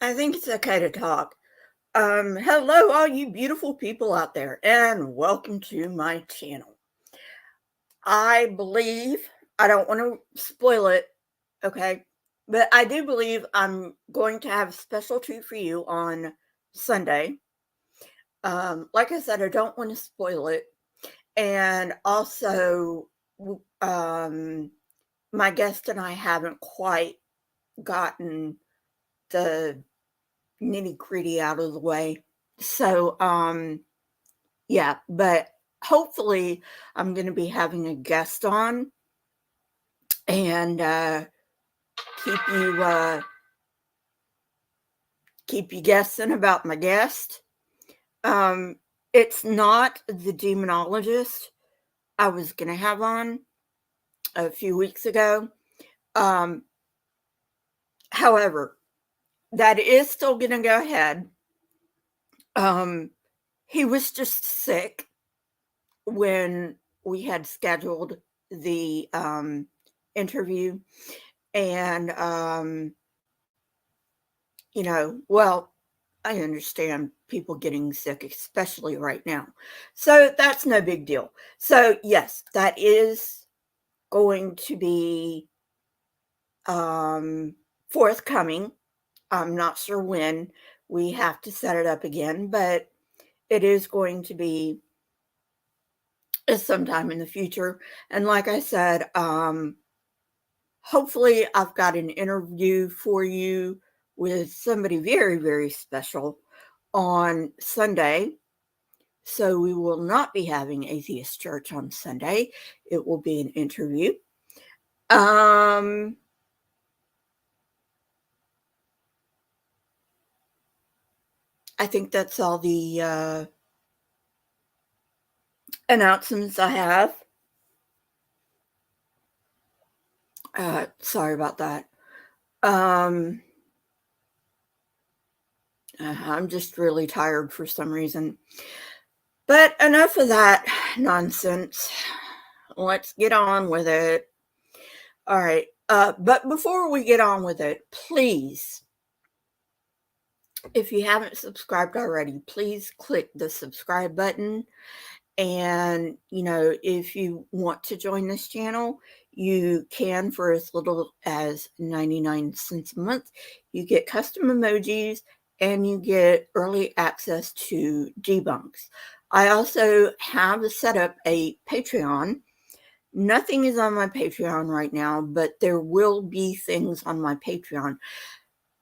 I think it's okay to talk. Hello, all you beautiful people out there, and welcome to my channel. I believe, I don't want to spoil it, okay, but I do believe I'm going to have a special treat for you on Sunday. Like I said, I don't want to spoil it. And also, um, my guest and I haven't quite gotten the nitty gritty out of the way. So, yeah, but hopefully I'm going to be having a guest on and keep you uh, keep you guessing about my guest. Um, it's not the demonologist I was going to have on a few weeks ago. Um, However, that is still going to go ahead. Um, he was just sick when we had scheduled the interview, and well, I understand people getting sick, especially right now, so that's no big deal. So yes, that is going to be um forthcoming. I'm not sure when. We have to set it up again, but it is going to be sometime in the future. And like I said, hopefully I've got an interview for you with somebody very, very special on Sunday. So we will not be having Atheist Church on Sunday. It will be an interview. I think that's all the announcements I have. Sorry about that. I'm just really tired for some reason. But enough of that nonsense. Let's get on with it. All right. But before we get on with it, please, if you haven't subscribed already, please click the subscribe button. And, if you want to join this channel, you can for as little as 99 cents a month. You get custom emojis and you get early access to debunks. I also have set up a Patreon. Nothing is on my Patreon right now, but there will be things on my Patreon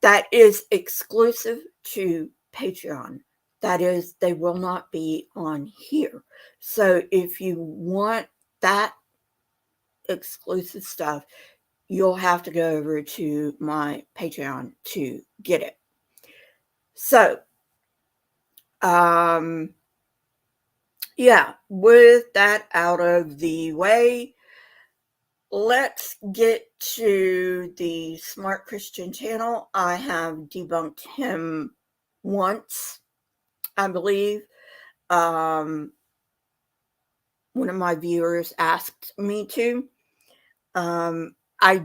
that is exclusive to Patreon. That is, they will not be on here. So if you want that exclusive stuff, you'll have to go over to my Patreon to get it. So, yeah, with that out of the way, let's get to the Smart Christian channel. I have debunked him once, I believe. One of my viewers asked me to. I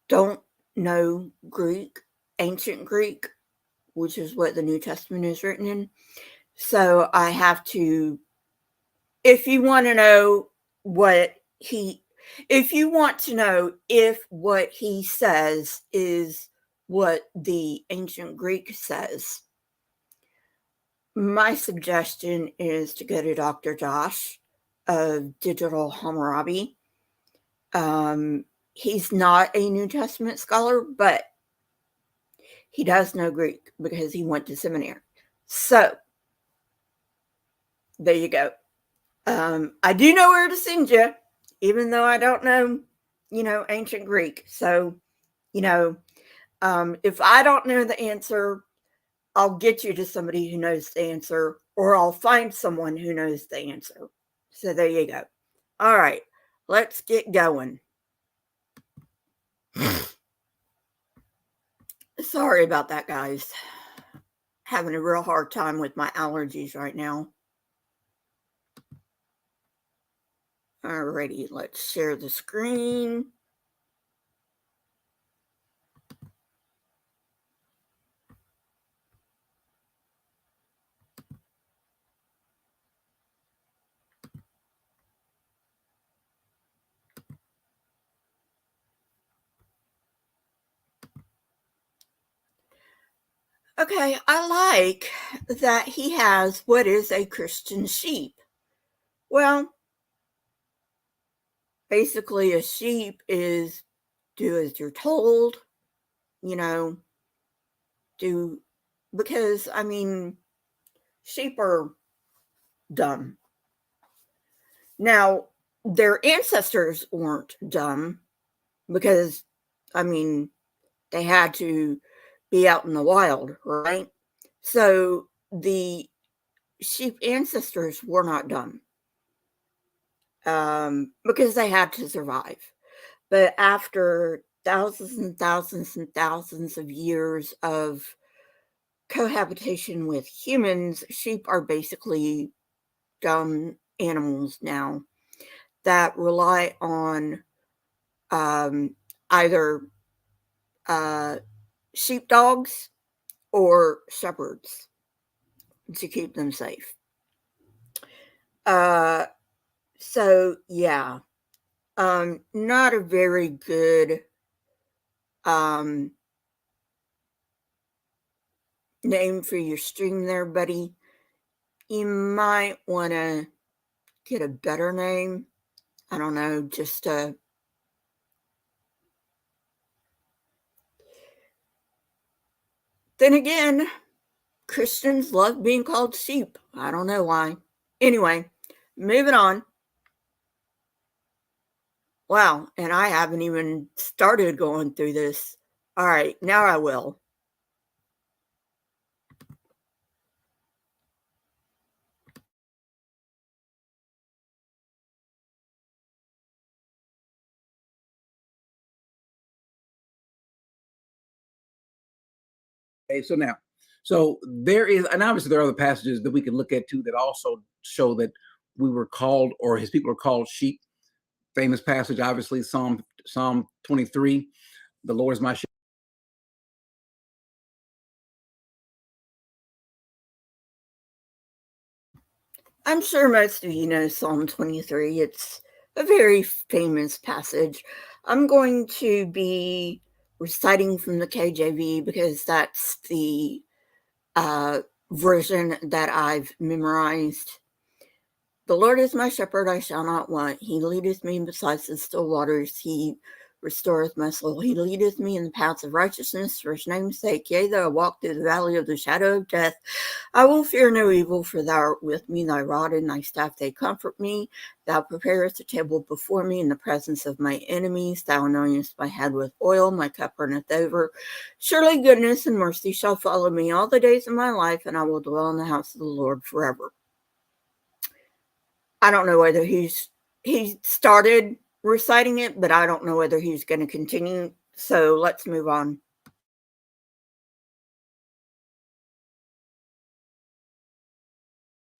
don't know Greek, ancient Greek, which is what the New Testament is written in. So I have to, if you want to know if you want to know if what he says is what the ancient Greek says, my suggestion is to go to Dr. Josh of Digital Hammurabi. He's not a New Testament scholar, but he does know Greek because he went to seminary. So, there you go. I do know where to send you, even though I don't know, ancient Greek. So, if I don't know the answer, I'll get you to somebody who knows the answer, or I'll find someone who knows the answer. So there you go. All right, let's get going. Sorry about that, guys. Having a real hard time with my allergies right now. Alrighty, let's share the screen. Okay, I like that he has what is a Christian sheep. Well, basically, a sheep is do as you're told, you know, do because I mean, sheep are dumb. Now, their ancestors weren't dumb because, I mean, they had to be out in the wild, right? So the sheep ancestors were not dumb because they had to survive. But after thousands and thousands and thousands of years of cohabitation with humans, sheep are basically dumb animals now that rely on either uh, sheepdogs or shepherds to keep them safe. Uh, so yeah, not a very good um, name for your stream there, buddy. You might want to get a better name. I don't know, just then again, Christians love being called sheep. I don't know why. Anyway, moving on. Wow, and I haven't even started going through this. All right, now I will. Okay, so there is, and obviously there are other passages that we can look at too that also show that we were called, or his people are called sheep. Famous passage, obviously, Psalm 23. The Lord is my shepherd. I'm sure most of you know Psalm 23. It's a very famous passage. I'm going to be reciting from the KJV because that's the uh, version that I've memorized. The Lord is my shepherd, I shall not want. He leadeth me beside the still waters. He restoreth my soul. He leadeth me in the paths of righteousness for his name's sake. Yea, though I walk through the valley of the shadow of death, I will fear no evil, for thou art with me. Thy rod and thy staff, they comfort me. Thou preparest a table before me in the presence of my enemies. Thou anointest my head with oil, my cup runneth over. Surely goodness and mercy shall follow me all the days of my life, and I will dwell in the house of the Lord forever. I don't know whether he started reciting it, but I don't know whether he's going to continue. So let's move on.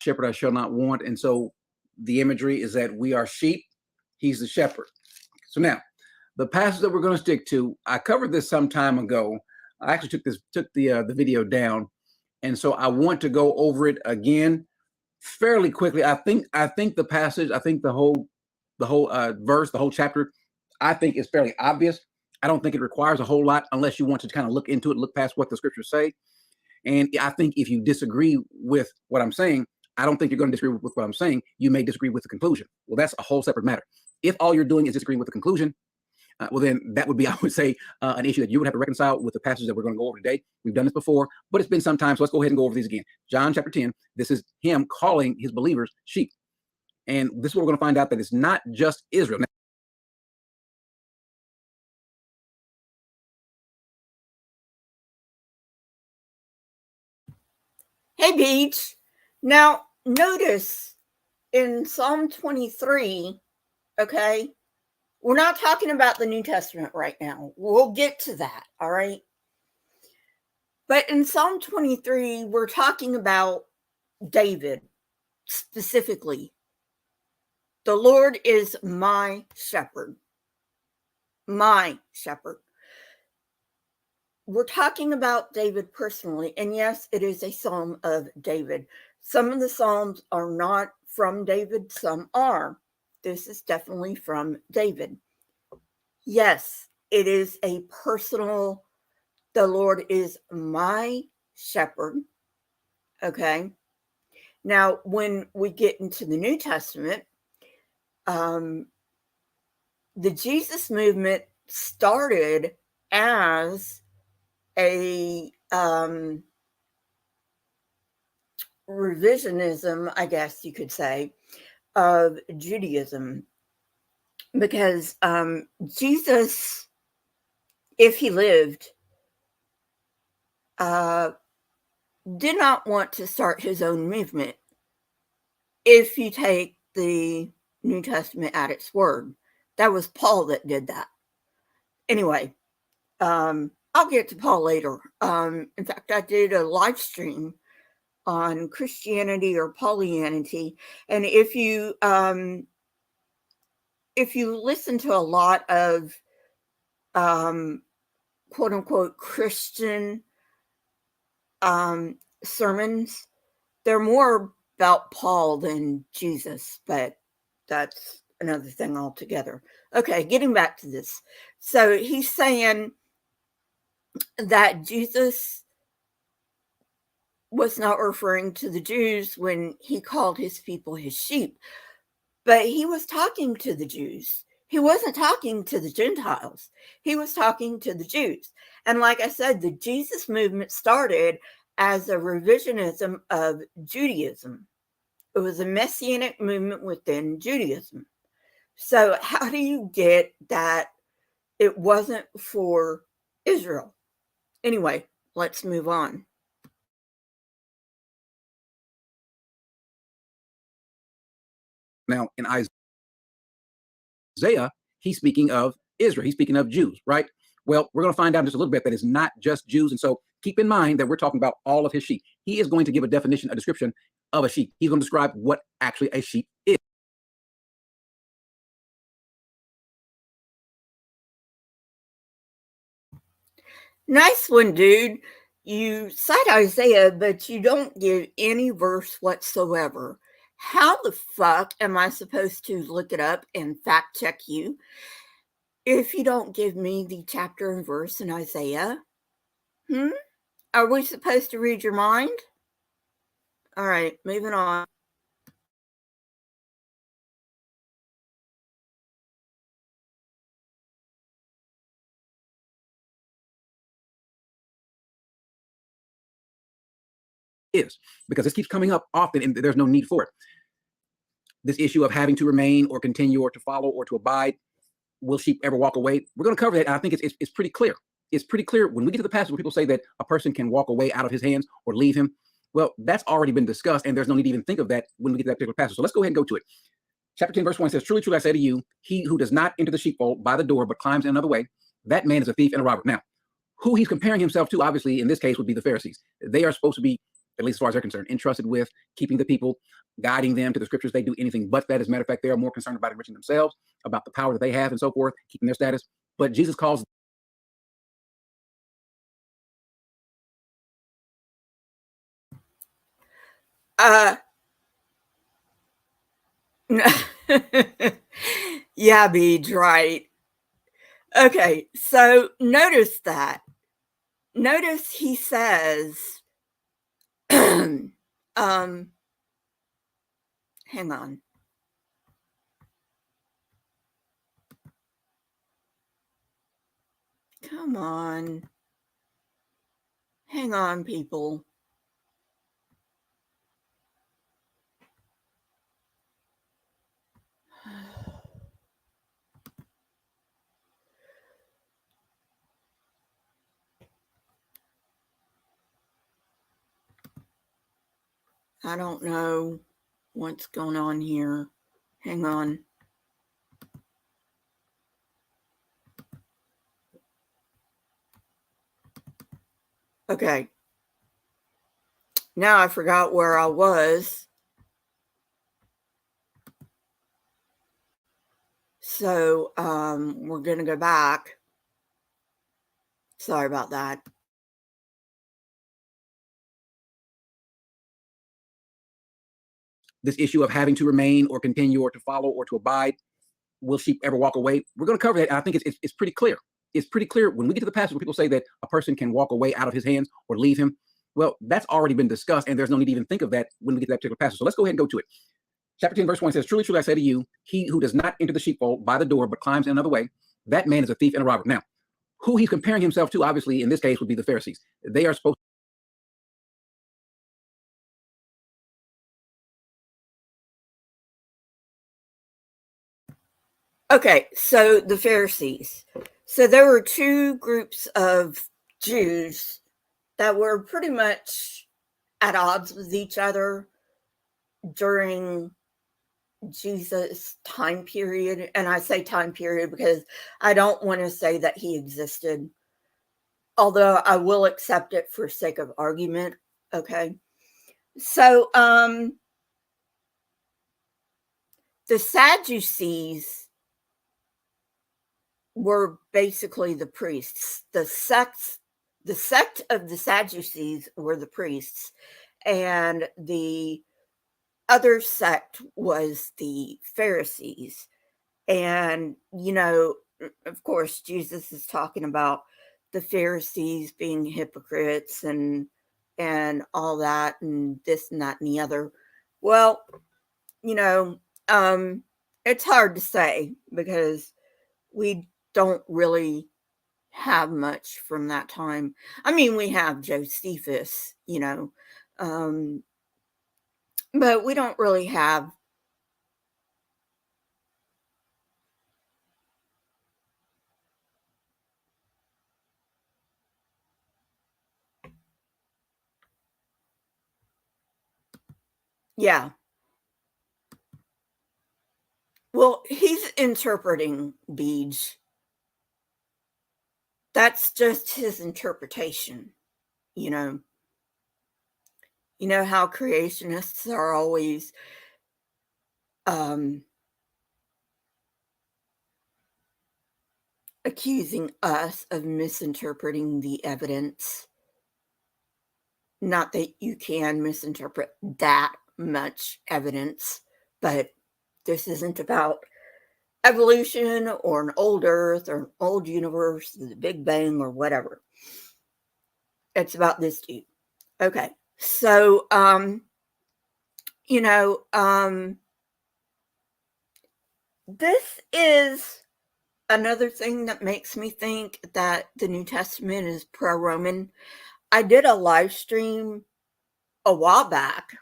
Shepherd I shall not want. And so the imagery is that we are sheep, he's the shepherd. So now, the passage that we're going to stick to, I covered this some time ago. I actually took the video down, and so I want to go over it again fairly quickly. I think the passage, I think the whole verse, the whole chapter, I think is fairly obvious. I don't think it requires a whole lot unless you want to kind of look into it, look past what the scriptures say. And I think if you disagree with what I'm saying, I don't think you're going to disagree with what I'm saying. You may disagree with the conclusion. Well, that's a whole separate matter. If all you're doing is disagreeing with the conclusion, well, then that would be, I would say, an issue that you would have to reconcile with the passage that we're going to go over today. We've done this before, but it's been some time, so let's go ahead and go over these again. John chapter 10, this is him calling his believers sheep. And this is what we're going to find out, that it's not just Israel. Now, Hey, Peach. Now, notice in Psalm 23, okay, we're not talking about the New Testament right now. We'll get to that, all right? But in Psalm 23, we're talking about David specifically. The Lord is my shepherd. My shepherd. We're talking about David personally, and yes, it is a psalm of David. Some of the psalms are not from David, some are. This is definitely from David. Yes, it is a personal, the Lord is my shepherd. Okay. Now, when we get into the New Testament, um, the Jesus movement started as a revisionism, I guess you could say, of Judaism, because Jesus, if he lived, uh, did not want to start his own movement. If you take the New Testament at its word, that was Paul that did that. Anyway, I'll get to Paul later. In fact, I did a live stream on Christianity or Pollyanity, and if you listen to a lot of quote unquote Christian sermons, they're more about Paul than Jesus, but that's another thing altogether. Okay, getting back to this. So he's saying that Jesus was not referring to the Jews when he called his people his sheep, but he was talking to the Jews. He wasn't talking to the Gentiles. He was talking to the Jews. And like I said, the Jesus movement started as a revisionism of Judaism. It was a messianic movement within Judaism. So, how do you get that it wasn't for Israel? Anyway, let's move on. Now, in Isaiah, he's speaking of Israel. He's speaking of Jews, right? Well, we're going to find out in just a little bit that it's not just Jews. And so keep in mind that we're talking about all of his sheep. He is going to give a definition, a description of a sheep. He's going to describe what actually a sheep is. Nice one, dude. You cite Isaiah, but you don't give any verse whatsoever. How the fuck am I supposed to look it up and fact check you if you don't give me the chapter and verse in Isaiah? Are we supposed to read your mind? All right, moving on. Is because this keeps coming up often and there's no need for it. This issue of having to remain or continue or to follow or to abide. Will sheep ever walk away? We're going to cover that. And I think it's pretty clear. It's pretty clear when we get to the passage where people say that a person can walk away out of his hands or leave him. Well, that's already been discussed, and there's no need to even think of that when we get to that particular passage. So let's go ahead and go to it. Chapter 10, verse 1 says, Truly, truly, I say to you, he who does not enter the sheepfold by the door, but climbs in another way, that man is a thief and a robber. Now, who he's comparing himself to, obviously, in this case, would be the Pharisees. They are supposed to be, at least as far as they're concerned, entrusted with keeping the people, guiding them to the scriptures. They do anything but that. As a matter of fact, they are more concerned about enriching themselves, about the power that they have and so forth, keeping their status. But Jesus calls Uh, yeah, Beej, right. Okay, so notice that. Notice he says, hang on. Come on. Hang on, people. I don't know what's going on here. Hang on. Okay. Now I forgot where I was. So we're going to go back. Sorry about that. this issue of having to remain or continue or to follow or to abide. Will sheep ever walk away? We're going to cover that. And I think it's pretty clear. It's pretty clear when we get to the passage where people say that a person can walk away out of his hands or leave him. Well, that's already been discussed, and there's no need to even think of that when we get to that particular passage. So let's go ahead and go to it. Chapter 10, verse 1 says, truly, truly, I say to you, he who does not enter the sheepfold by the door, but climbs in another way, that man is a thief and a robber. Now, who he's comparing himself to, obviously, in this case, would be the Pharisees. They are supposed. Okay, so the Pharisees. So there were two groups of Jews that were pretty much at odds with each other during Jesus' time period. And I say time period because I don't want to say that he existed, although I will accept it for sake of argument. Okay. So the Sadducees were basically the priests. The sect of the Sadducees were the priests, and the other sect was the Pharisees. And, of course, Jesus is talking about the Pharisees being hypocrites and all that and this and that and the other. Well, you know, it's hard to say because we don't really have much from that time. I mean, we have Josephus, um, but we don't really have. Yeah. Well, he's interpreting beads. That's just his interpretation, you know. You know how creationists are always um, accusing us of misinterpreting the evidence. Not that you can misinterpret that much evidence, but this isn't about evolution or an old earth or an old universe, the Big Bang or whatever. It's about this dude. Okay. So, you know, this is another thing that makes me think that the New Testament is pro Roman. I did a live stream a while back,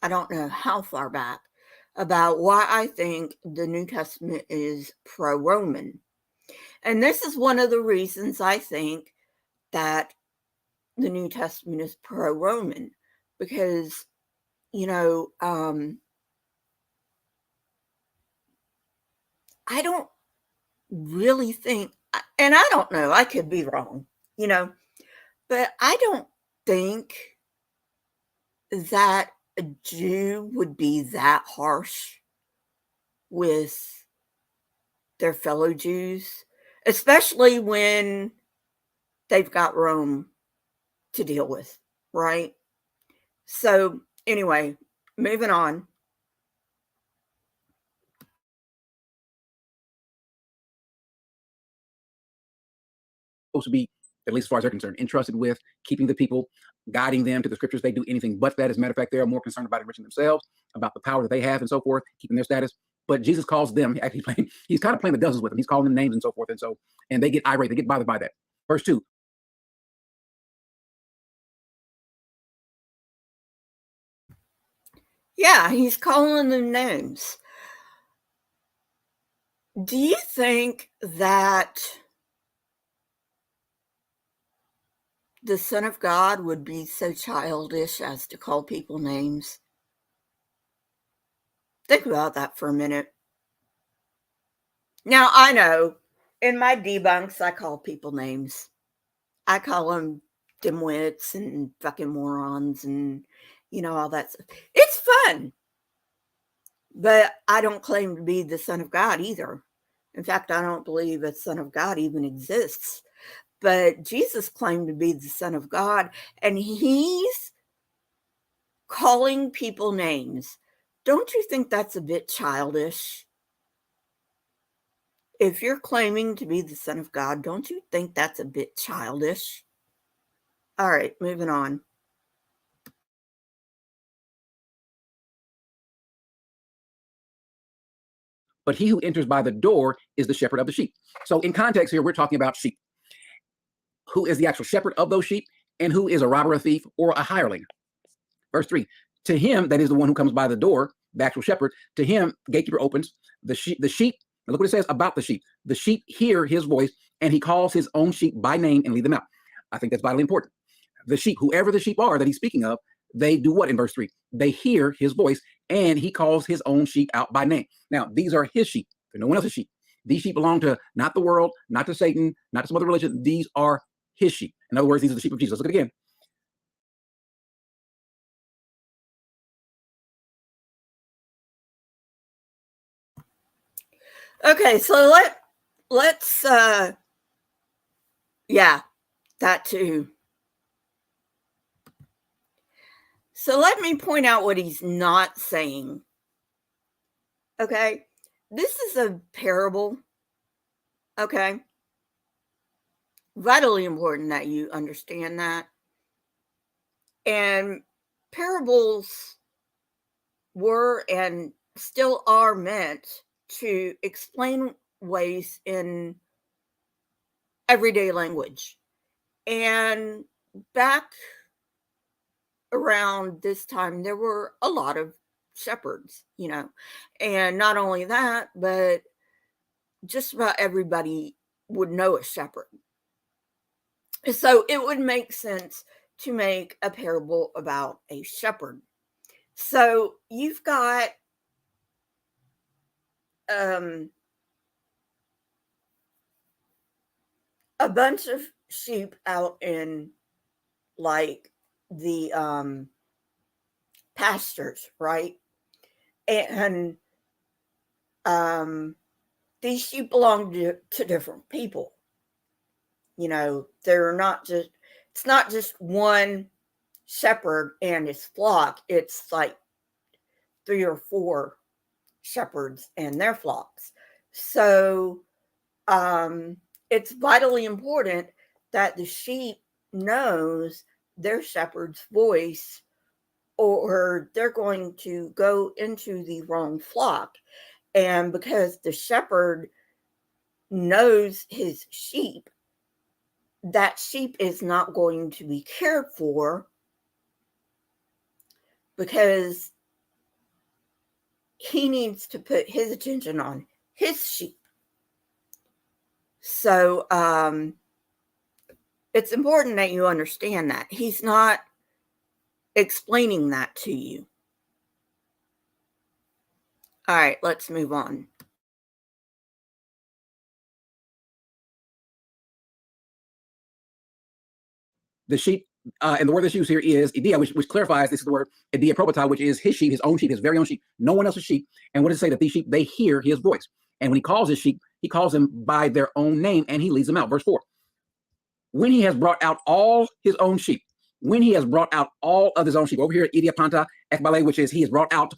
I don't know how far back, about why I think the New Testament is pro Roman. And this is one of the reasons I think that the New Testament is pro Roman because, you know, I don't really think, and I don't know, I could be wrong, you know, but I don't think that a Jew would be that harsh with their fellow Jews, especially when they've got Rome to deal with, right? So, anyway, moving on. Supposed to be, at least as far as they're concerned, entrusted with keeping the people, guiding them to the scriptures. They do anything but that. As a matter of fact, they are more concerned about enriching themselves, about the power that they have, and so forth, keeping their status. But Jesus calls them, actually playing, he's kind of playing the dozens with them. He's calling them names and so forth. And they get irate, they get bothered by that. Verse 2. Yeah, he's calling them names. Do you think that the Son of God would be so childish as to call people names? Think about that for a minute. Now, I know in my debunks, I call people names. I call them dimwits and fucking morons and, all that stuff. It's fun, but I don't claim to be the Son of God either. In fact, I don't believe a Son of God even exists. But Jesus claimed to be the Son of God, and he's calling people names. Don't you think that's a bit childish? If you're claiming to be the Son of God, don't you think that's a bit childish? All right, moving on. but he who enters by the door is the shepherd of the sheep. So in context here, we're talking about sheep. Who is the actual shepherd of those sheep, and who is a robber, a thief, or a hireling? Verse 3, to him, that is the one who comes by the door, the actual shepherd, to him, gatekeeper opens, the sheep, look what it says about the sheep. The sheep hear his voice, and he calls his own sheep by name and lead them out. I think that's vitally important. The sheep, whoever the sheep are that he's speaking of, they do what in verse 3? They hear his voice, and he calls his own sheep out by name. Now, these are his sheep. They're no one else's sheep. These sheep belong to not the world, not to Satan, not to some other religion. These are his sheep. In other words, these are the sheep of Jesus. Let's look at it again. Okay, so let's yeah, that too. So let me point out what he's not saying. Okay, this is a parable. Okay, vitally important that you understand that. And parables were and still are meant to explain ways in everyday language. And back around this time, there were a lot of shepherds, and not only that, but just about everybody would know a shepherd. So it would make sense to make a parable about a shepherd. So you've got a bunch of sheep out in like the pastures, right? And these sheep belong to different people. They're not just, it's not just one shepherd and his flock. It's like 3 or 4 shepherds and their flocks. So it's vitally important that the sheep knows their shepherd's voice, or they're going to go into the wrong flock. And because the shepherd knows his sheep, that sheep is not going to be cared for because he needs to put his attention on his sheep. So it's important that you understand that. He's not explaining that to you. All right, let's move on. The sheep, and the word that's used here is idia, which clarifies this is the word idia probata, which is his sheep, his own sheep, his very own sheep, no one else's sheep. And what does it say? That these sheep, they hear his voice. And when he calls his sheep, he calls them by their own name and he leads them out. Verse 4. When he has brought out all his own sheep, when he has brought out all of his own sheep, over here at idia panta ekbale, which is he's brought out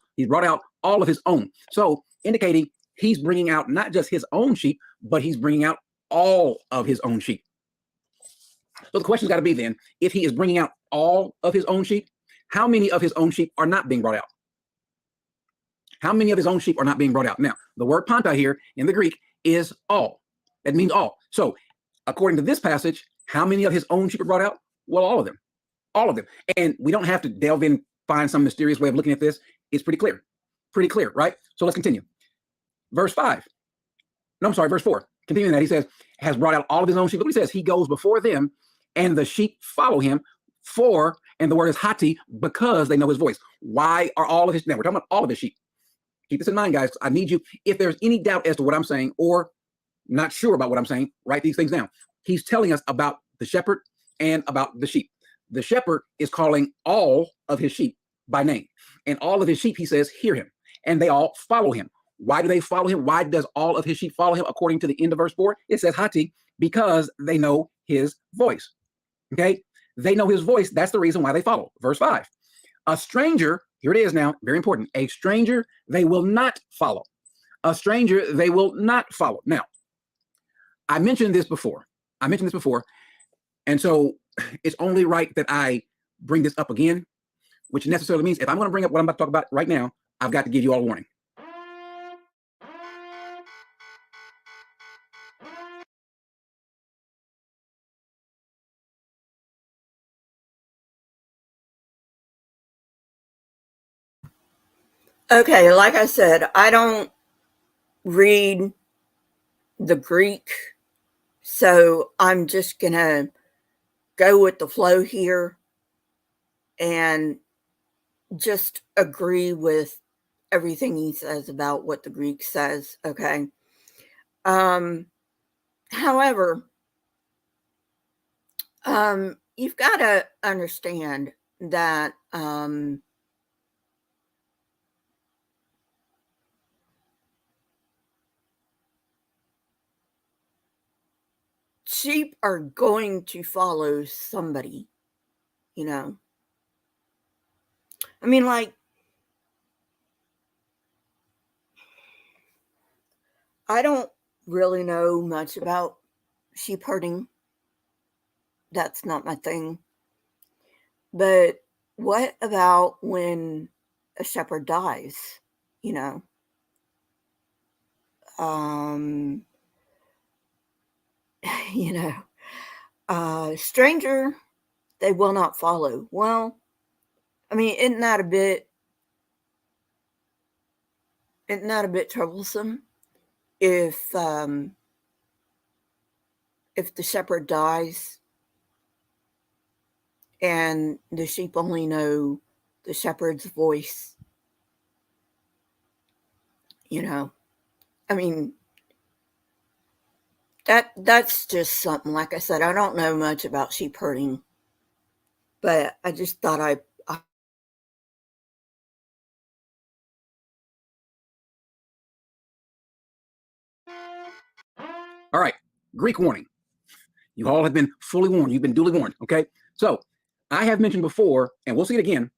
all of his own. So indicating he's bringing out not just his own sheep, but he's bringing out all of his own sheep. So the question's got to be then, if he is bringing out all of his own sheep, how many of his own sheep are not being brought out? How many of his own sheep are not being brought out? Now, the word panta here in the Greek is all. That means all. So according to this passage, how many of his own sheep are brought out? Well, all of them. All of them. And we don't have to delve in, find some mysterious way of looking at this. It's pretty clear. Pretty clear, right? So let's continue. Verse 5. No, I'm sorry, verse 4. Continuing that, he says, has brought out all of his own sheep. Look what he says. He goes before them, and the sheep follow him and the word is hati, because they know his voice. Why are all of his, now we're talking about all of his sheep. Keep this in mind, guys. I need you, if there's any doubt as to what I'm saying or not sure about what I'm saying, write these things down. He's telling us about the shepherd and about the sheep. The shepherd is calling all of his sheep by name, and all of his sheep, he says, hear him, and they all follow him. Why do they follow him? Why does all of his sheep follow him? According to the end of verse 4, it says hati, because they know his voice. Okay, they know his voice. That's the reason why they follow. Verse 5, a stranger, here it is now, very important, a stranger they will not follow. A stranger they will not follow. Now, I mentioned this before. And so it's only right that I bring this up again, which necessarily means if I'm going to bring up what I'm about to talk about right now, I've got to give you all a warning. Okay, like I said, I don't read the Greek, so I'm just going to go with the flow here and just agree with everything he says about what the Greek says, okay? Um, However, you've got to understand that sheep are going to follow somebody, you know? I mean, like, I don't really know much about sheep herding. That's not my thing. But what about when a shepherd dies? You know, um, you know, stranger they will not follow. Well, I mean, isn't that a bit troublesome if the shepherd dies and the sheep only know the shepherd's voice? You know, I mean, that's just something. Like I said, I don't know much about sheep herding, but I just thought I All right, Greek warning. You all have been fully warned. You've been duly warned. Okay. So I have mentioned before, and we'll see it again,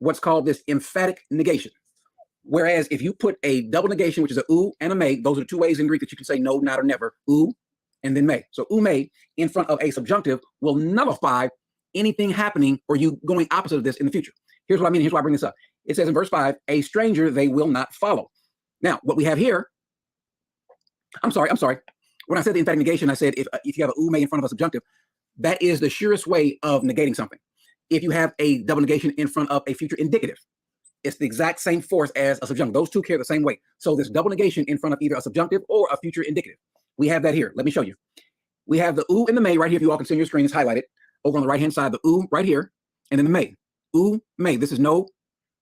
what's called this emphatic negation. Whereas if you put a double negation, which is a oo and a may, those are the two ways in Greek that you can say no, not, or never, oo and then may. So oo may in front of a subjunctive will nullify anything happening or you going opposite of this in the future. Here's what I mean. Here's why I bring this up. It says in verse 5, a stranger they will not follow. Now, what we have here, I'm sorry. When I said the emphatic negation, I said if you have a oo may in front of a subjunctive, that is the surest way of negating something. If you have a double negation in front of a future indicative, it's the exact same force as a subjunctive. Those two carry the same weight. So this double negation in front of either a subjunctive or a future indicative. We have that here. Let me show you. We have the oo and the may right here. If you all can see on your screen, it's highlighted. Over on the right-hand side, the oo right here, and then the may. Oo, may. This is no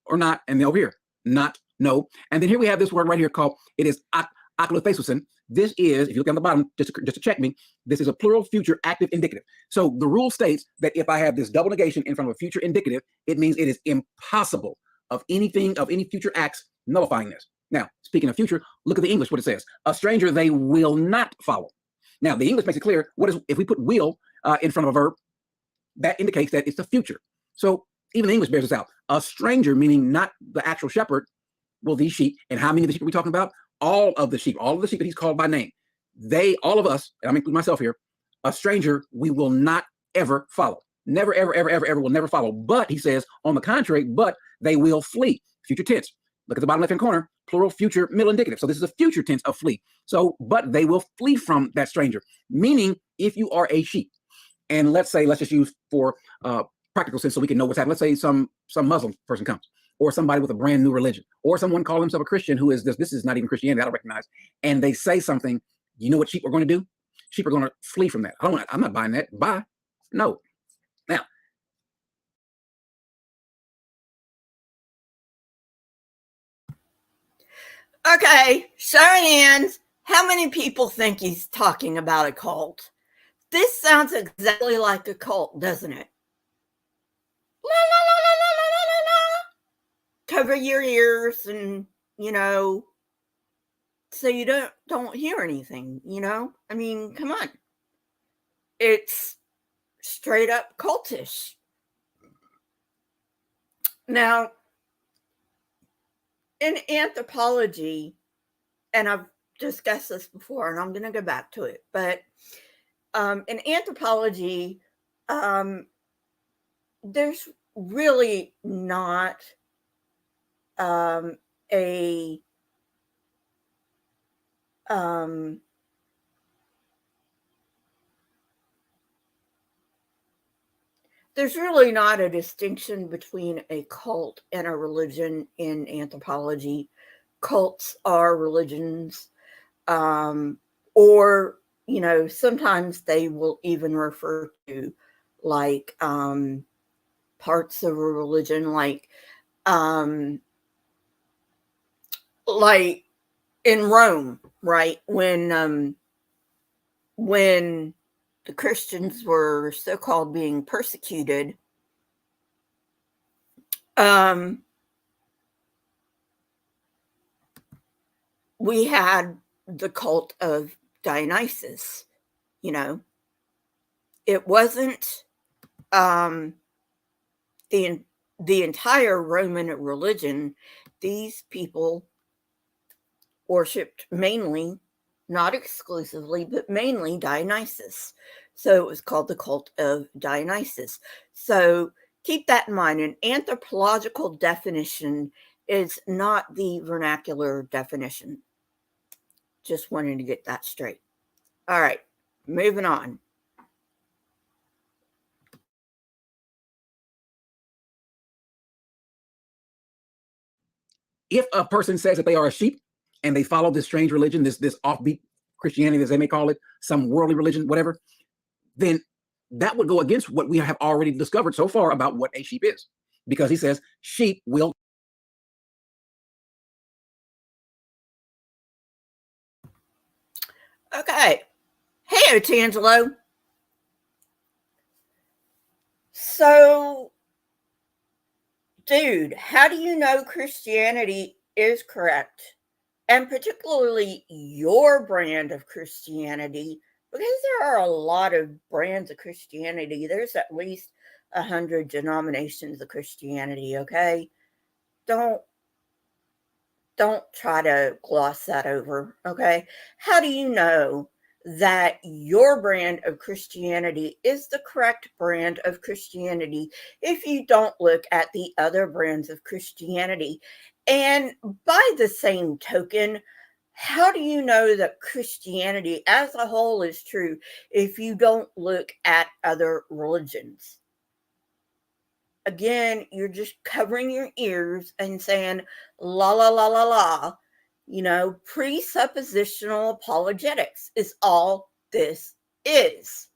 or not, and then over here, not, no. And then here we have this word right here called, it is oculophasosin. This is, if you look on the bottom, just to check me, this is a plural future active indicative. So the rule states that if I have this double negation in front of a future indicative, it means it is impossible of anything, of any future acts nullifying this. Now, speaking of future, look at the English, what it says. A stranger they will not follow. Now, the English makes it clear, what is, if we put will in front of a verb, that indicates that it's the future. So even the English bears this out. A stranger, meaning not the actual shepherd, will these sheep, and how many of the sheep are we talking about? All of the sheep that he's called by name. They, all of us, and I'm including myself here, a stranger we will not ever follow. Never, ever, ever, ever, ever will never follow. But he says, on the contrary, but they will flee. Future tense. Look at the bottom left-hand corner, plural future middle indicative. So this is a future tense of flee. So, but they will flee from that stranger. Meaning, if you are a sheep, and let's just use for practical sense so we can know what's happening. Let's say some Muslim person comes, or somebody with a brand new religion, or someone calling himself a Christian who is this is not even Christianity, I don't recognize, and they say something. You know what sheep are going to do? Sheep are going to flee from that. I'm not buying that. Buy. No. Now, Okay, show of hands. How many people think he's talking about a cult? This sounds exactly like a cult, doesn't it? La, la, la, la, la, la, la, la. Cover your ears and, you know, so you don't hear anything, you know? I mean, come on. It's straight up cultish. Now, in anthropology, and I've discussed this before, and I'm going to go back to it, but in anthropology, um, there's really not a um, there's really not a distinction between a cult and a religion in anthropology. Cults are religions, um, or sometimes they will even refer to like parts of a religion, um, like in Rome, right? When the Christians were so-called being persecuted, um, we had the cult of Dionysus. You know, it wasn't um, the the entire Roman religion. These people worshipped mainly, not exclusively, but mainly Dionysus. So it was called the cult of Dionysus. So keep that in mind. An anthropological definition is not the vernacular definition. Just wanted to get that straight. All right, moving on. If a person says that they are a sheep and they follow this strange religion, this offbeat Christianity, as they may call it, some worldly religion, whatever, then that would go against what we have already discovered so far about what a sheep is. Because he says sheep will. Okay. Hey, Otangelo. So, dude, how do you know Christianity is correct? And particularly your brand of Christianity, because there are a lot of brands of Christianity. There's at least 100 denominations of Christianity, okay? Don't don't try to gloss that over, okay? How do you know that your brand of Christianity is the correct brand of Christianity if you don't look at the other brands of Christianity? And by the same token, how do you know that Christianity as a whole is true if you don't look at other religions? Again, you're just covering your ears and saying la la la la la. Presuppositional apologetics is all this is.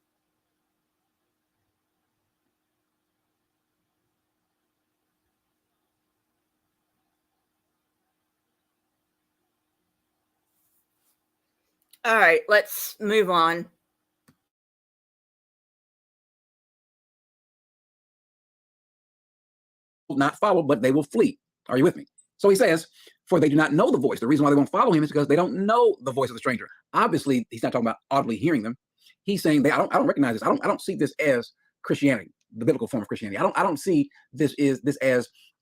All right, let's move on. Not follow, but they will flee. Are you with me? So he says, for they do not know the voice. The reason why they won't follow him is because they don't know the voice of the stranger. Obviously, he's not talking about audibly hearing them. He's saying I don't recognize this. I don't see this as Christianity, the biblical form of Christianity. I don't see this as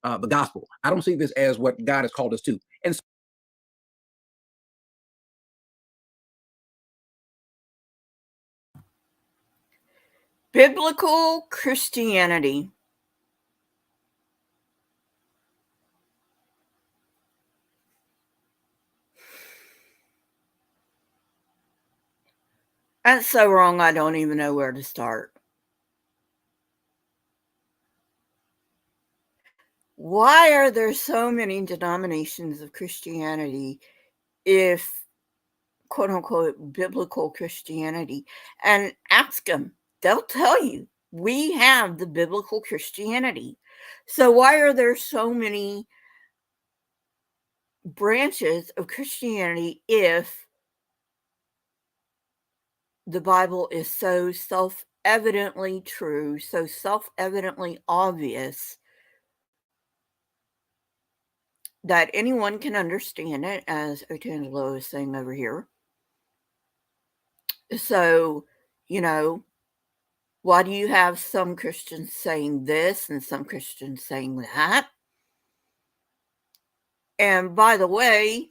the gospel. I don't see this as what God has called us to. And so, Biblical Christianity. That's so wrong, I don't even know where to start. Why are there so many denominations of Christianity if quote unquote biblical Christianity? And ask them, they'll tell you we have the biblical Christianity. So, why are there so many branches of Christianity if the Bible is so self evidently true, so self evidently obvious that anyone can understand it, as Otangelo is saying over here? So, you know, why do you have some Christians saying this and some Christians saying that? And by the way,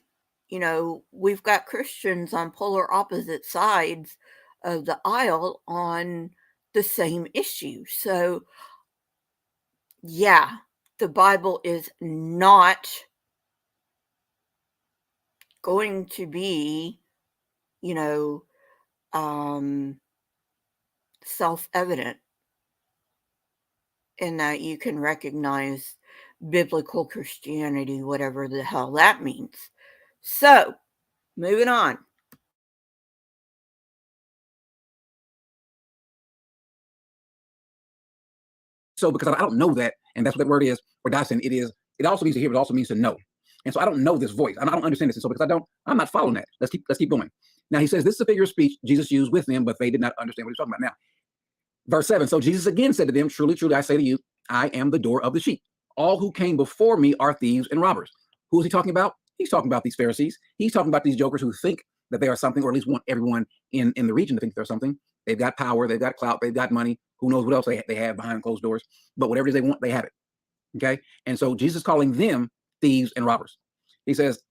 we've got Christians on polar opposite sides of the aisle on the same issue. So, yeah, the Bible is not going to be, you know, um, self evident. in that you can recognize biblical Christianity, whatever the hell that means. So, moving on. So because I don't know that, and that's what that word is, or Dyson, it also means to hear, but it also means to know. And so I don't know this voice. I don't understand this. And so because I'm not following that. Let's keep going. Now he says this is a figure of speech Jesus used with them, but they did not understand what he's talking about. Now, verse 7. So Jesus again said to them, truly, truly, I say to you, I am the door of the sheep. All who came before me are thieves and robbers. Who is he talking about? He's talking about these Pharisees. He's talking about these jokers who think that they are something, or at least want everyone in the region to think they're something. They've got power, they've got clout, they've got money. Who knows what else they have behind closed doors? But whatever it is they want, they have it. Okay. And so Jesus is calling them thieves and robbers. He says,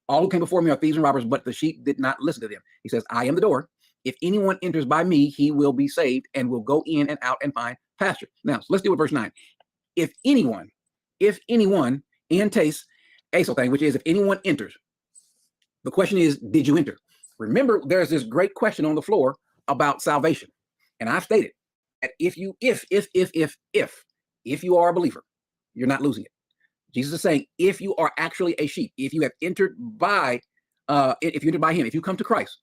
all who came before me are thieves and robbers, but the sheep did not listen to them. He says, I am the door. If anyone enters by me, he will be saved and will go in and out and find pasture. Now, so let's deal with verse 9. If anyone, in taste, thing, which is if anyone enters, the question is, did you enter? Remember, there's this great question on the floor about salvation. And I've stated that if you are a believer, you're not losing it. Jesus is saying, if you are actually a sheep, if you have entered by, if you entered by him, if you come to Christ.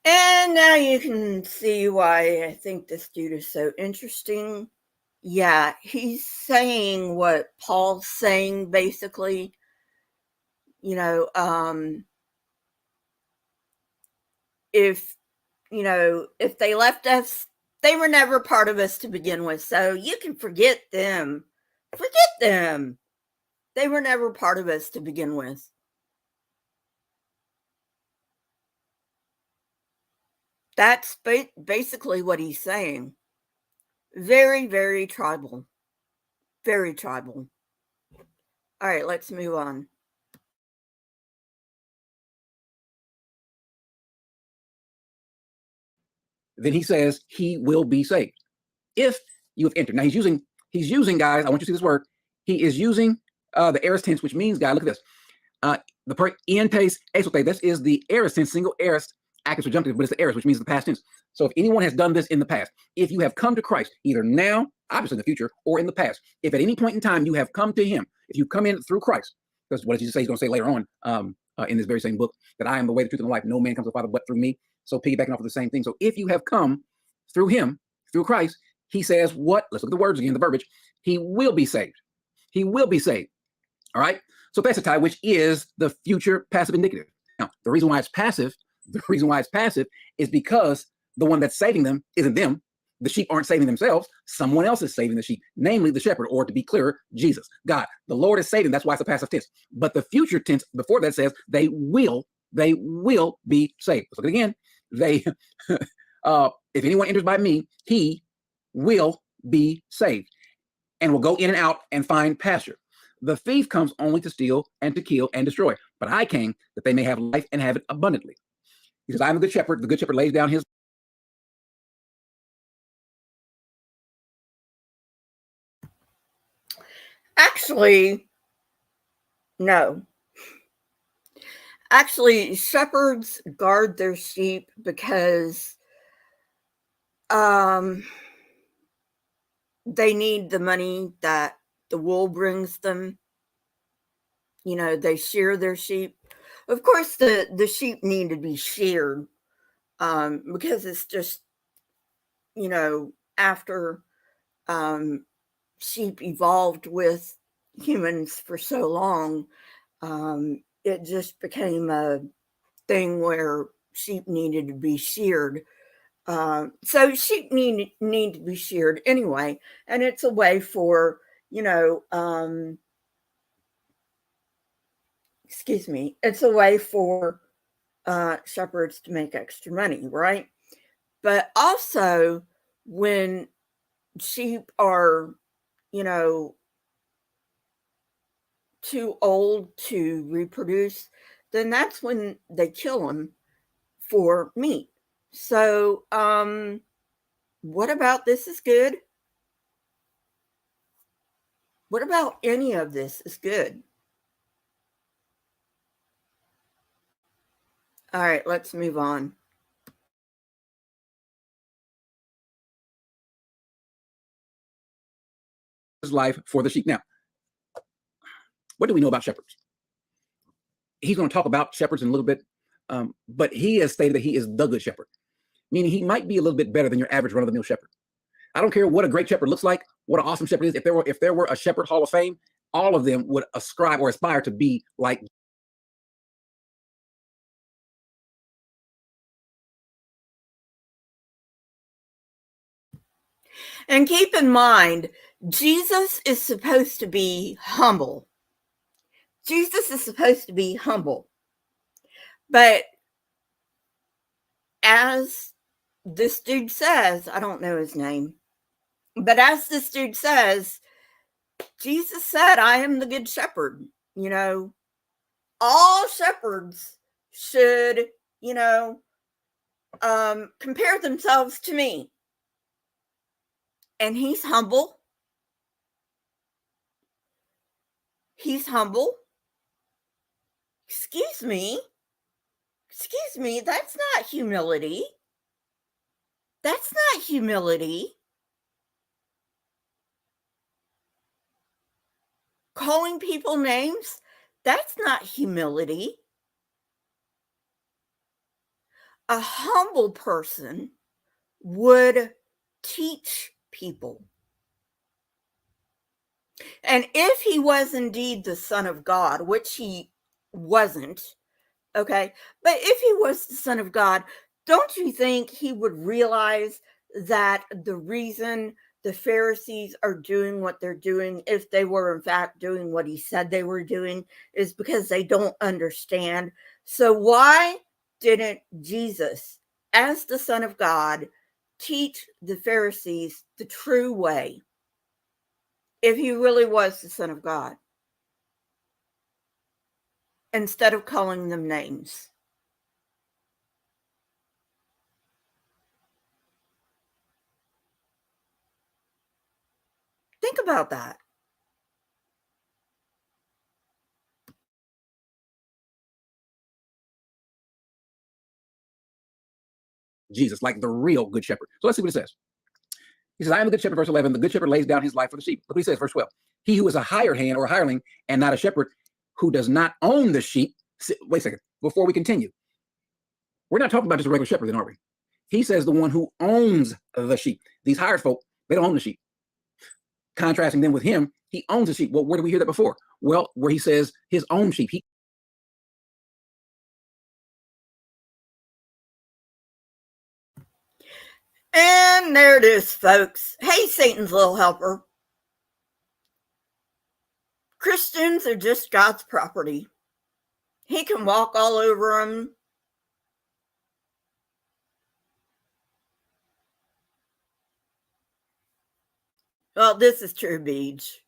And now you can see why I think this dude is so interesting. Yeah, he's saying what Paul's saying, basically. You know, if if they left us, they were never part of us to begin with. So you can forget them. Forget them. They were never part of us to begin with. That's basically what he's saying. Very, very tribal. Very tribal. All right, let's move on. Then he says he will be saved if you have entered. Now he's using, guys, I want you to see this word. He is using the aorist tense, which means, guys, look at this. The part entes esote, this is the aorist tense, single aorist active subjunctive, but it's the aorist, which means the past tense. So if anyone has done this in the past, if you have come to Christ, either now, obviously in the future, or in the past, if at any point in time you have come to him, if you come in through Christ, because what does Jesus say? He's going to say later on in this very same book, that I am the way, the truth, and the life. No man comes to the Father but through me. So piggybacking off of the same thing. So if you have come through him, through Christ, he says what? Let's look at the words again, the verbiage. He will be saved. He will be saved. All right. So passitai, which is the future passive indicative. Now, the reason why it's passive is because the one that's saving them isn't them. The sheep aren't saving themselves. Someone else is saving the sheep, namely the shepherd, or to be clearer, Jesus, God. The Lord is saving. That's why it's a passive tense. But the future tense before that says they will be saved. Let's look at it again. They, if anyone enters by me, he will be saved and will go in and out and find pasture. The thief comes only to steal and to kill and destroy. But I came that they may have life and have it abundantly. He says, I am the good shepherd. The good shepherd lays down his. Actually, no. Actually, shepherds guard their sheep because they need the money that the wool brings them. They shear their sheep. Of course, the sheep need to be sheared because it's just, after sheep evolved with humans for so long, it just became a thing where sheep needed to be sheared. So sheep need to be sheared anyway, and it's a way for excuse me, it's a way for shepherds to make extra money, right? But also, when sheep are, you know, too old to reproduce, then that's when they kill them for meat. So, what about this is good? What about any of this is good? All right, let's move on. His life for the sheep. Now, what do we know about shepherds? He's going to talk about shepherds in a little bit, but he has stated that he is the good shepherd, meaning he might be a little bit better than your average run-of-the-mill shepherd. I don't care what a great shepherd looks like, what an awesome shepherd is. If there were a shepherd hall of fame, all of them would ascribe or aspire to be like. And keep in mind, Jesus is supposed to be humble. Jesus is supposed to be humble. But as this dude says, I don't know his name, but as this dude says, Jesus said, I am the good shepherd. You know, all shepherds should, you know, compare themselves to me. And he's humble. He's humble. Excuse me. Excuse me. That's not humility. That's not humility. Calling people names, that's not humility. A humble person would teach people. And if he was indeed the Son of God, which he wasn't, okay, but if he was the Son of God, don't you think he would realize that the reason the Pharisees are doing what they're doing, if they were in fact doing what he said they were doing, is because they don't understand? So, why didn't Jesus, as the Son of God, teach the Pharisees the true way if he really was the Son of God, instead of calling them names? Think about that. Jesus, like the real good shepherd. So let's see what it says. He says, I am the good shepherd, verse 11. The good shepherd lays down his life for the sheep. Look what he says, verse 12. He who is a hired hand or a hireling and not a shepherd who does not own the sheep. Wait a second. Before we continue, we're not talking about just a regular shepherd, then, are we? He says the one who owns the sheep. These hired folk, they don't own the sheep. Contrasting them with him, he owns the sheep. Well, where did we hear that before? Well, where he says his own sheep. And there it is, folks. Hey, Satan's little helper. Christians are just God's property. He can walk all over them. Well, this is true, Beach.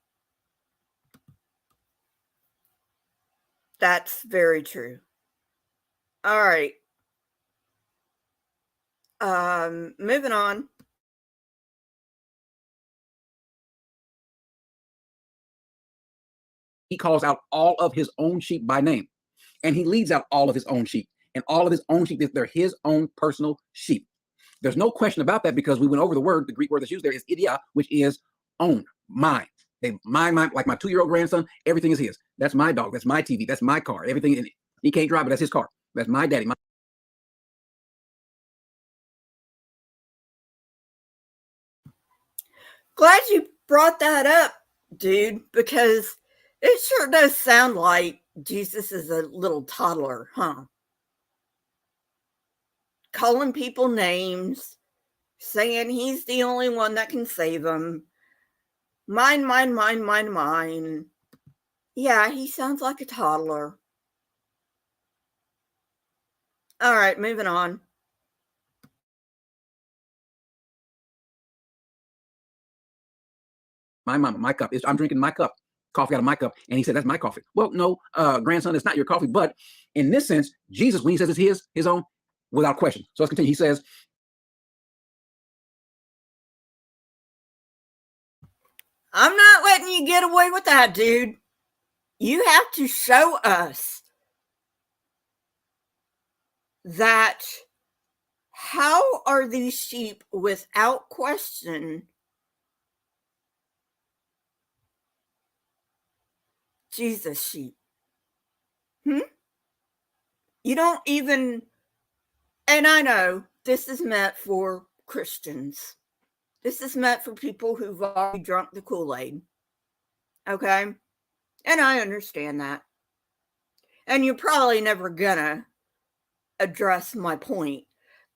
That's very true. All right. Moving on. He calls out all of his own sheep by name, and he leads out all of his own sheep. And all of his own sheep, they're his own personal sheep. There's no question about that because we went over the word, the Greek word that's used there is idia, which is own, mine. Mine, like my 2-year-old grandson, everything is his. That's my dog. That's my TV. That's my car. Everything, he can't drive, but that's his car. That's my daddy. Glad you brought that up, dude, because it sure does sound like Jesus is a little toddler, huh? Calling people names, saying he's the only one that can save them. Mine, mine, mine, mine, mine. Yeah, he sounds like a toddler. All right, moving on. My mama, my cup. I'm drinking my cup, coffee out of my cup. And he said, that's my coffee. Well, no, grandson, it's not your coffee. But in this sense, Jesus, when he says it's his own, without question. So let's continue. He says, I'm not letting you get away with that, dude. You have to show us. that how are these sheep without question Jesus sheep? Hmm? You don't even, and I know this is meant for Christians. This is meant for people who've already drunk the Kool-Aid. Okay? And I understand that. And you're probably never gonna address my point.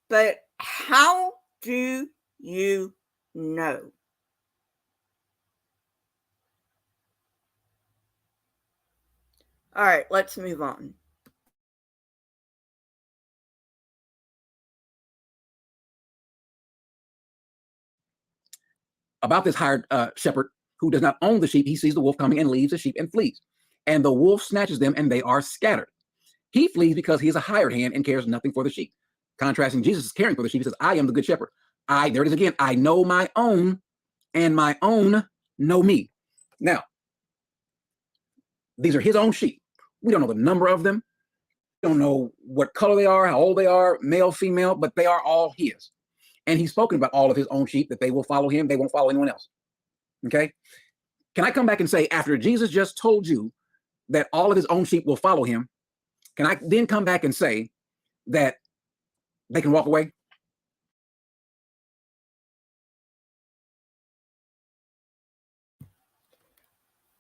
But how do you know? All right, let's move on. About this hired shepherd who does not own the sheep, he sees the wolf coming and leaves the sheep and flees. And the wolf snatches them and they are scattered. He flees because he is a hired hand and cares nothing for the sheep. Contrasting Jesus is caring for the sheep. He says, I am the good shepherd. There it is again. I know my own and my own know me. Now, these are his own sheep. We don't know the number of them. We don't know what color they are, how old they are, male, female, but they are all his. And he's spoken about all of his own sheep, that they will follow him. They won't follow anyone else. Okay. Can I come back and say, after Jesus just told you that all of his own sheep will follow him, can I then come back and say that they can walk away?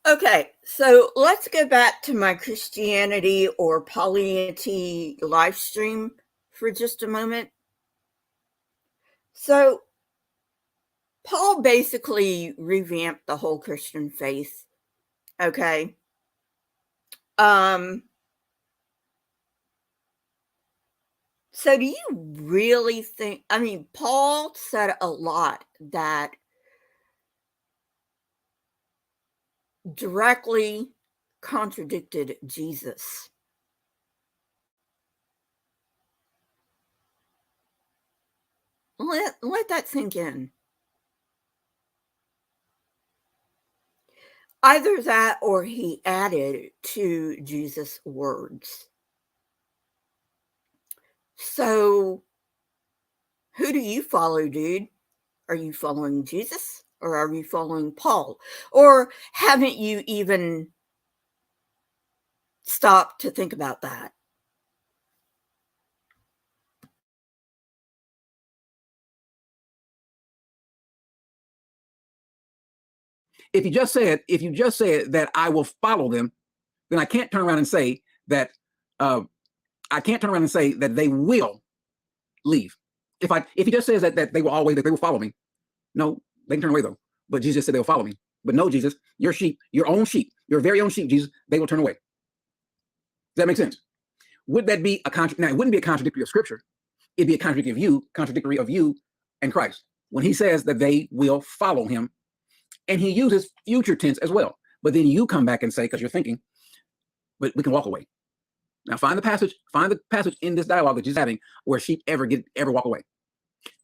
Okay, so let's go back to my Christianity or polytheism live stream for just a moment. So, Paul basically revamped the whole Christian faith. Okay. So do you really think, I mean, Paul said a lot that directly contradicted Jesus. Let that sink in. Either that or he added to Jesus' words. So, who do you follow, dude? Are you following Jesus or are you following Paul? Or haven't you even stopped to think about that? If you just said that I will follow them, then I can't turn around and say that they will leave. If he just says that they will always, that they will follow me, no, they can turn away though. But Jesus just said they will follow me. But no, Jesus, your sheep, your own sheep, your very own sheep, Jesus, they will turn away. Does that make sense? Would that be a now? It wouldn't be a contradictory of Scripture. It'd be a contradictory of you and Christ when He says that they will follow Him, and He uses future tense as well. But then you come back and say, because you're thinking, but we can walk away. Now find the passage in this dialogue that Jesus is having where sheep ever walk away.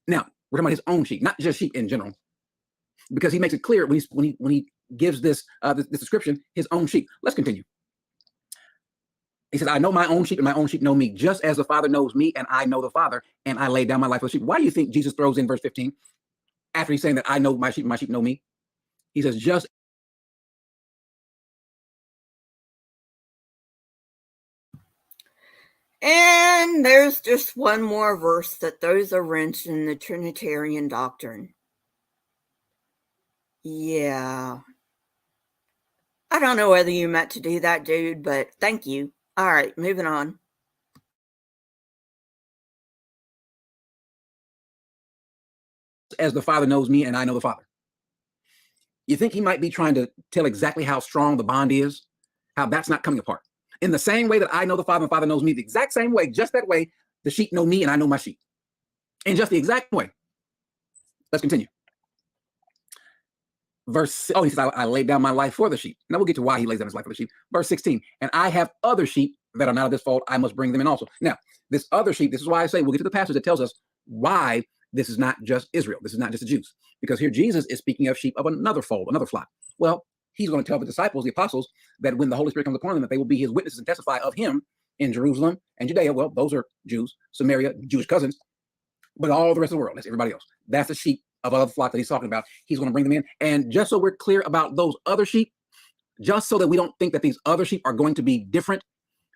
Now we're talking about His own sheep, not just sheep in general, because He makes it clear when he gives this description, His own sheep. Let's continue. He says, I know my own sheep and my own sheep know me, just as the Father knows me and I know the Father, and I lay down my life for the sheep. Why do you think Jesus throws in verse 15 after he's saying that I know my sheep and my sheep know me? He says, just. And there's just one more verse that throws a wrench in the Trinitarian doctrine. Yeah. I don't know whether you meant to do that, dude, but thank you. All right, moving on. As the Father knows me and I know the Father. You think he might be trying to tell exactly how strong the bond is, how that's not coming apart? In the same way that I know the Father and the Father knows me, the exact same way, just that way, the sheep know me and I know my sheep. In just the exact way. Let's continue. He says, I laid down my life for the sheep. Now we'll get to why he lays down his life for the sheep. Verse 16, and I have other sheep that are not of this fold. I must bring them in also. Now, this other sheep, this is why I say we'll get to the passage that tells us why this is not just Israel. This is not just the Jews. Because here Jesus is speaking of sheep of another fold, another flock. Well, he's going to tell the disciples, the apostles, that when the Holy Spirit comes upon them, that they will be his witnesses and testify of him in Jerusalem and Judea. Well, those are Jews, Samaria, Jewish cousins, but all the rest of the world, that's everybody else. That's the sheep of other flock that he's talking about. He's going to bring them in. And just so we're clear about those other sheep, just so that we don't think that these other sheep are going to be different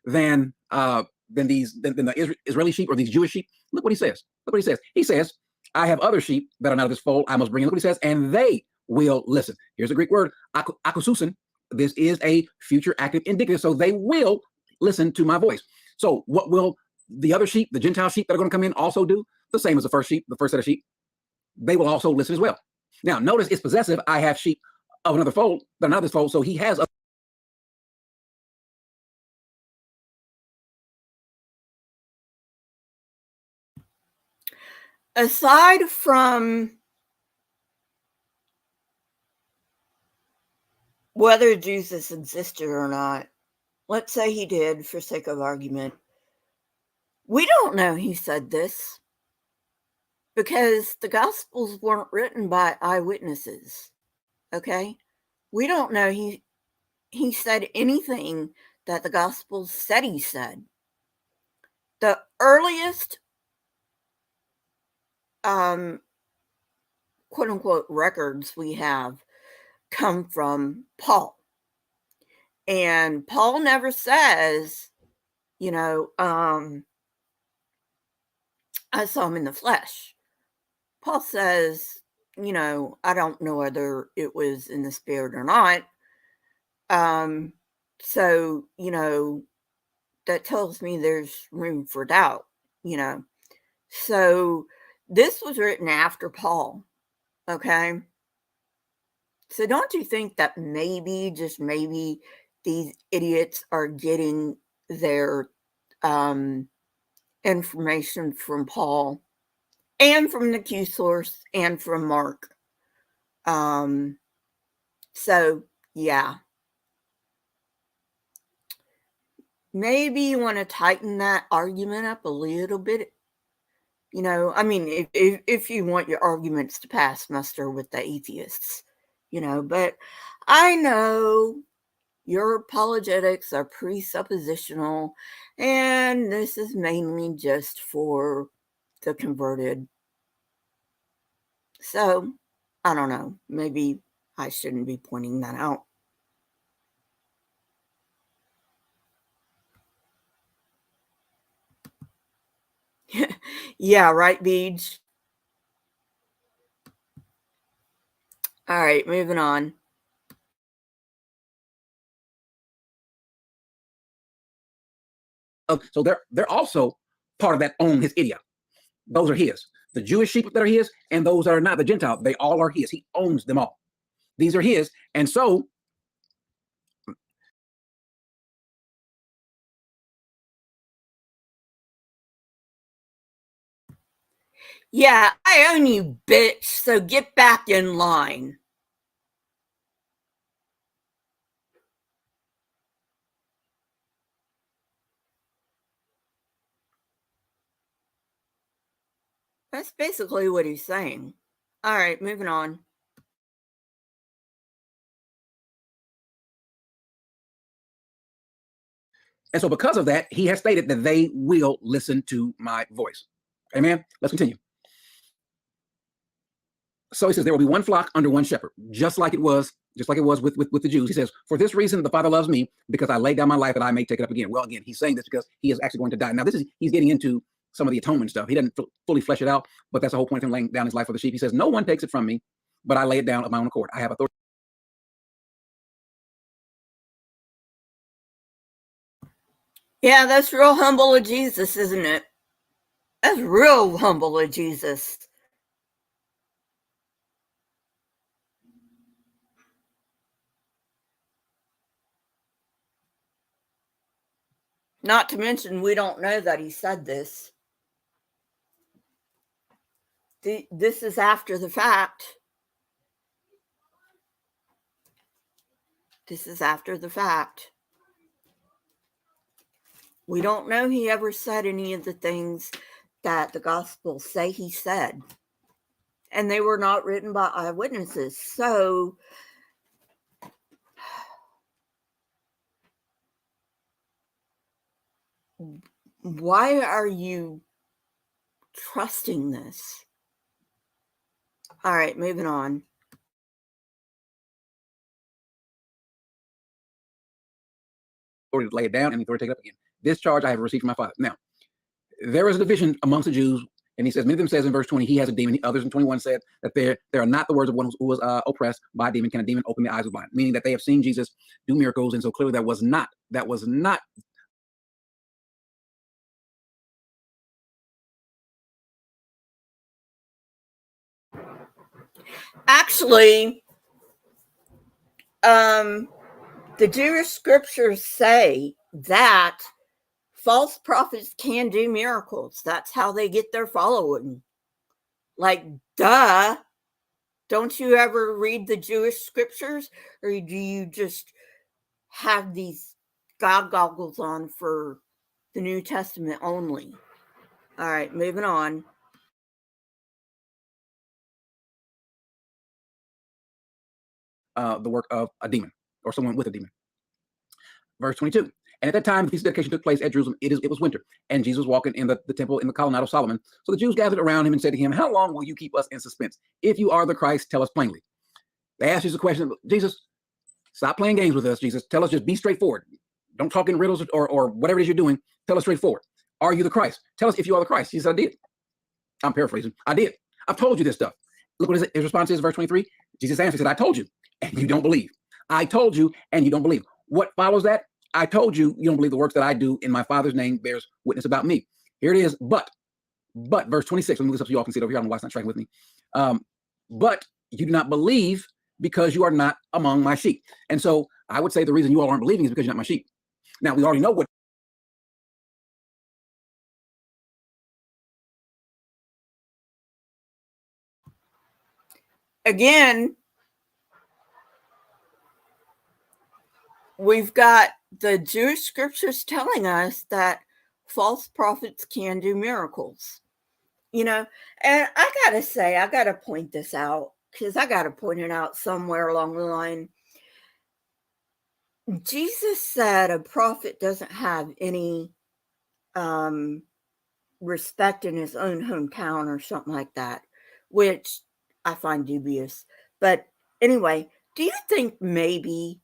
than the Israeli sheep or these Jewish sheep. Look what he says. Look what he says. He says, I have other sheep that are not of this fold. I must bring in. Look what he says. And they will listen. Here's a Greek word, akoususin. This is a future active indicative. So they will listen to my voice. So what will the other sheep, the Gentile sheep that are going to come in, also do? The same as the first sheep, the first set of sheep. They will also listen as well. Now, notice it's possessive. I have sheep of another fold, but another fold. So he has a aside from whether Jesus existed or not, let's say he did for sake of argument. We don't know he said this because the Gospels weren't written by eyewitnesses. Okay? We don't know he said anything that the Gospels said he said. The earliest quote unquote records we have come from Paul. And Paul never says, I saw him in the flesh. Paul says, I don't know whether it was in the spirit or not. So, that tells me there's room for doubt, So this was written after Paul. Okay. So don't you think that maybe, just maybe, these idiots are getting their information from Paul and from the Q source and from Mark? So yeah. Maybe you want to tighten that argument up a little bit. If you want your arguments to pass muster with the atheists, but I know your apologetics are presuppositional, and this is mainly just for the converted. So, I don't know. Maybe I shouldn't be pointing that out. Yeah, right, Beej? All right, moving on. So they're also part of that own his idia. Those are his. The Jewish sheep that are his and those that are not, the Gentile, they all are his. He owns them all. These are his. And so Yeah, I own you, bitch, so get back in line. That's basically what he's saying. All right, moving on. And so because of that, he has stated that they will listen to my voice. Amen. Let's continue. So he says there will be one flock under one shepherd, just like it was with the Jews. He says, for this reason, the Father loves me, because I laid down my life that I may take it up again. Well, again, he's saying this because he is actually going to die. Now, he's getting into some of the atonement stuff. He doesn't fully flesh it out, but that's the whole point of him laying down his life for the sheep. He says, no one takes it from me, but I lay it down of my own accord. I have authority. Yeah, that's real humble of Jesus, isn't it? That's real humble of Jesus. Not to mention, we don't know that he said this. This is after the fact. This is after the fact. We don't know he ever said any of the things that the Gospels say he said. And they were not written by eyewitnesses. So Why are you trusting this? All right, moving on. Authority to lay it down and the authority to take it up again. This charge I have received from my Father. Now, there is a division amongst the Jews, and he says, many of them says in verse 20, he has a demon. Others in 21 said that there are not the words of one who was oppressed by a demon. Can a demon open the eyes of blind? Meaning that they have seen Jesus do miracles, and so clearly that was not. Actually, the Jewish scriptures say that false prophets can do miracles. That's how they get their following. Like, duh. Don't you ever read the Jewish scriptures? Or do you just have these God goggles on for the New Testament only? All right, moving on. The work of a demon or someone with a demon. Verse 22. And at that time, the feast of dedication took place at Jerusalem. It was winter, and Jesus was walking in the temple in the colonnade of Solomon. So the Jews gathered around him and said to him, how long will you keep us in suspense? If you are the Christ, tell us plainly. They asked Jesus a question. Jesus, stop playing games with us, Jesus. Tell us, just be straightforward. Don't talk in riddles or whatever it is you're doing. Tell us straightforward. Are you the Christ? Tell us if you are the Christ. He said, I did. I'm paraphrasing. I did. I've told you this stuff. Look what his response is, verse 23. Jesus answered, he said, I told you, and you don't believe. I told you, and you don't believe. What follows that? I told you, you don't believe the works that I do in my Father's name bears witness about me. Here it is, but verse 26, let me move this up so you all can see it over here. I don't know why it's not tracking with me. But you do not believe because you are not among my sheep. And so I would say the reason you all aren't believing is because you're not my sheep. Now, we already know what. Again, we've got the Jewish scriptures telling us that false prophets can do miracles. You know, and I gotta say, I gotta point this out because I gotta point it out somewhere along the line. Jesus said a prophet doesn't have any respect in his own hometown or something like that, which I find dubious. But anyway, do you think maybe,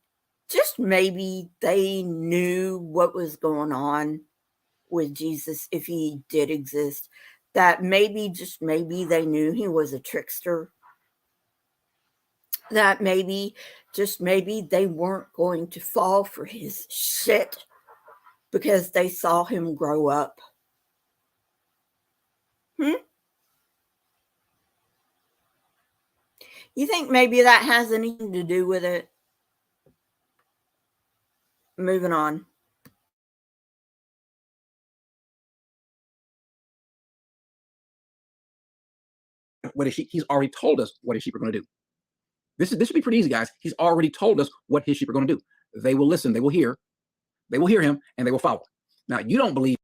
just maybe, they knew what was going on with Jesus if he did exist? That maybe, just maybe, they knew he was a trickster? That maybe, just maybe, they weren't going to fall for his shit because they saw him grow up? Hmm? You think maybe that has anything to do with it? Moving on. What his sheep, he's already told us what his sheep are going to do. This should be pretty easy, guys. He's already told us what his sheep are going to do. They will listen, they will hear him, and they will follow. Now, you don't believe.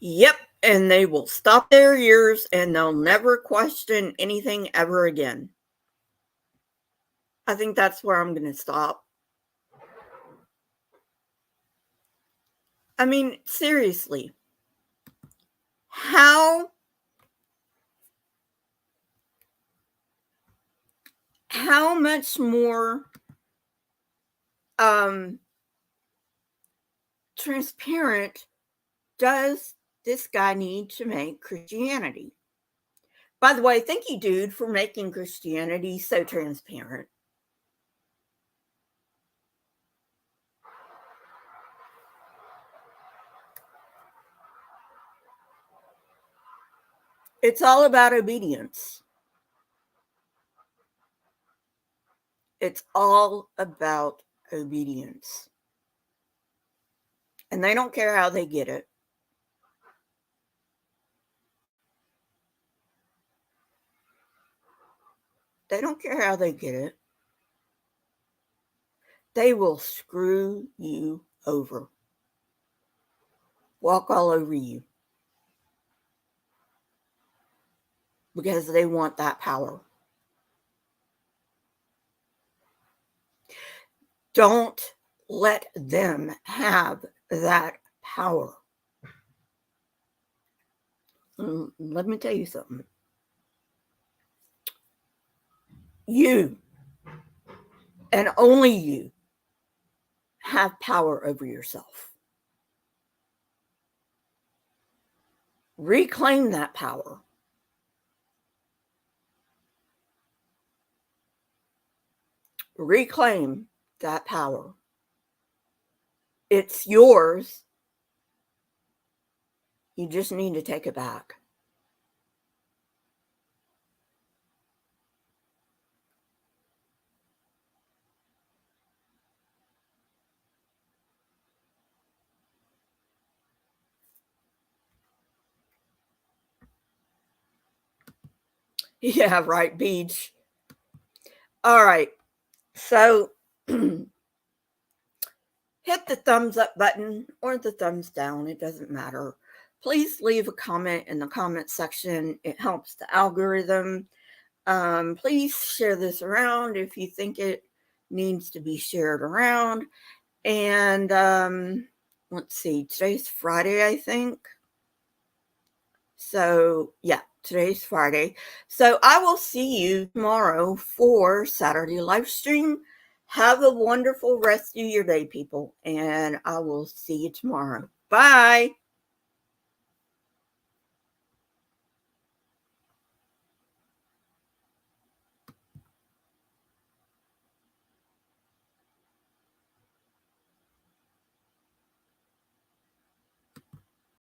Yep, and they will stop their ears and they'll never question anything ever again. I think that's where I'm going to stop. I mean, seriously, how much more transparent does this guy need to make Christianity? By the way, thank you, dude, for making Christianity so transparent. It's all about obedience. It's all about obedience. And they don't care how they get it. They don't care how they get it. They will screw you over, walk all over you, because they want that power. Don't let them have that power. Let me tell you something. You, and only you, have power over yourself. Reclaim that power. Reclaim that power. It's yours. You just need to take it back. Yeah, right, Beach. All right. So hit the thumbs up button or the thumbs down. It doesn't matter. Please leave a comment in the comment section. It helps the algorithm. Please share this around if you think it needs to be shared around. And let's see, today's Friday, I think. So, yeah, today's Friday. So, I will see you tomorrow for Saturday live stream. Have a wonderful rest of your day, people, and I will see you tomorrow. Bye.